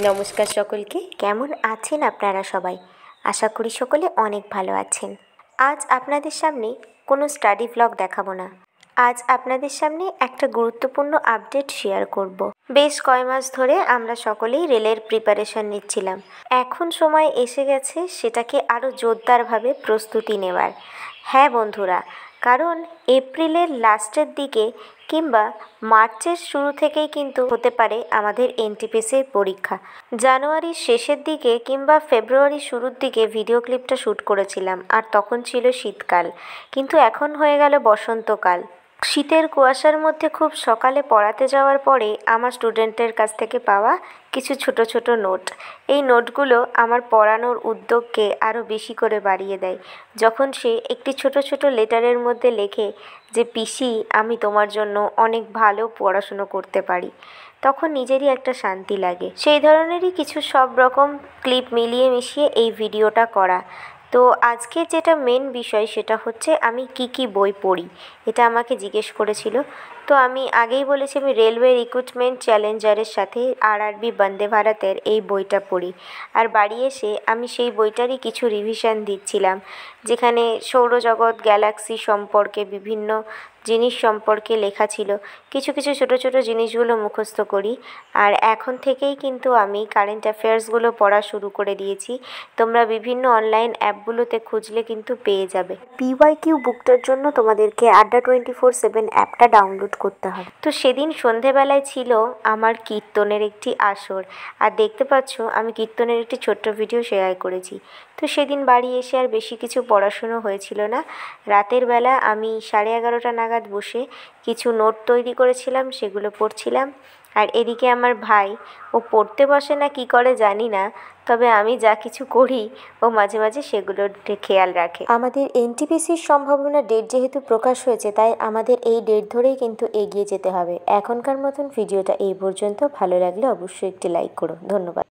নমস্কার সকলকে। কেমন আছেন আপনারা সবাই? আশা করি সকলে অনেক ভালো আছেন। আজ আপনাদের সামনে কোনো স্টাডি ভ্লগ দেখাবো না। আজ আপনাদের সামনে একটা গুরুত্বপূর্ণ আপডেট শেয়ার করব। বেশ কয় মাস ধরে আমরা সকলেই রেলের প্রিপারেশন নিচ্ছিলাম। এখন সময় এসে গেছে সেটাকে আরও জোরদারভাবে প্রস্তুতি নেওয়ার। হ্যাঁ বন্ধুরা, কারণ এপ্রিলের লাস্টের দিকে কিংবা মার্চের শুরু থেকেই কিন্তু হতে পারে আমাদের এনটিপিসির পরীক্ষা। জানুয়ারির শেষের দিকে কিংবা ফেব্রুয়ারির শুরুর দিকে ভিডিও ক্লিপটা শ্যুট করেছিলাম, আর তখন ছিল শীতকাল, কিন্তু এখন হয়ে গেল বসন্তকাল। শীতের কুয়াশার মধ্যে খুব সকালে পড়াতে যাওয়ার পরে আমার স্টুডেন্টের কাছ থেকে পাওয়া কিছু ছোট ছোট নোট, এই নোটগুলো আমার পড়ানোর উদ্যোগকে আরও বেশি করে বাড়িয়ে দেয়। যখন সে একটি ছোট ছোট লেটারের মধ্যে লেখে যে পিসি আমি তোমার জন্য অনেক ভালো পড়াশুনো করতে পারি, তখন নিজেরই একটা শান্তি লাগে। সেই ধরনেরই কিছু সব রকম ক্লিপ মিলিয়ে মিশিয়ে এই ভিডিওটা করা। তো আজকে যেটা মেন বিষয় সেটা হচ্ছে আমি কি বই পড়ি, এটা আমাকে জিজ্ঞেস করেছিল। তো আমি আগেই বলেছি আমি রেলওয়ে রিক্রুটমেন্ট চ্যালেঞ্জারের সাথে আরআরবি বন্দে ভারতের এই বইটা পড়ি। আর বাড়ি এসে আমি সেই বইটারই কিছু রিভিশন দিচ্ছিলাম, যেখানে সৌরজগৎ গ্যালাক্সি সম্পর্কে বিভিন্ন জিনিস সম্পর্কে লেখা ছিল। কিছু কিছু ছোট ছোট জিনিসগুলো মুখস্থ করি। আর এখন থেকেই কিন্তু আমি কারেন্ট অ্যাফেয়ার্সগুলো পড়া শুরু করে দিয়েছি। তোমরা বিভিন্ন অনলাইন অ্যাপগুলোতে খুঁজলে কিন্তু পেয়ে যাবে। পিওয়াইকিউ বুকটার জন্য তোমাদেরকে আড্ডা 24/7 অ্যাপটা ডাউনলোড করতে হবে। তো সেদিন সন্ধেবেলায় ছিল আমার কীর্তনের একটি আসর, আর দেখতে পাচ্ছ আমি কীর্তনের একটি ছোট্ট ভিডিও শেয়ার করেছি। তো সেদিন বাড়ি এসে আর বেশি কিছু পড়াশুনো হয়েছিল না। রাতের বেলা আমি 11:30 নাগাদ বসে কিছু নোট তৈরি করেছিলাম, সেগুলো পড়ছিলাম। আর এদিকে আমার ভাই, ও পড়তে বসে না কি করে জানি না, তবে আমি যা কিছু করি ও মাঝে মাঝে সেগুলোর খেয়াল রাখে। আমাদের এনটিপিসির সম্ভাবনা ডেট যেহেতু প্রকাশ হয়েছে, তাই আমাদের এই ডেট ধরেই কিন্তু এগিয়ে যেতে হবে। এখনকার মতন ভিডিওটা এই পর্যন্ত। ভালো লাগলে অবশ্যই একটি লাইক করো। ধন্যবাদ।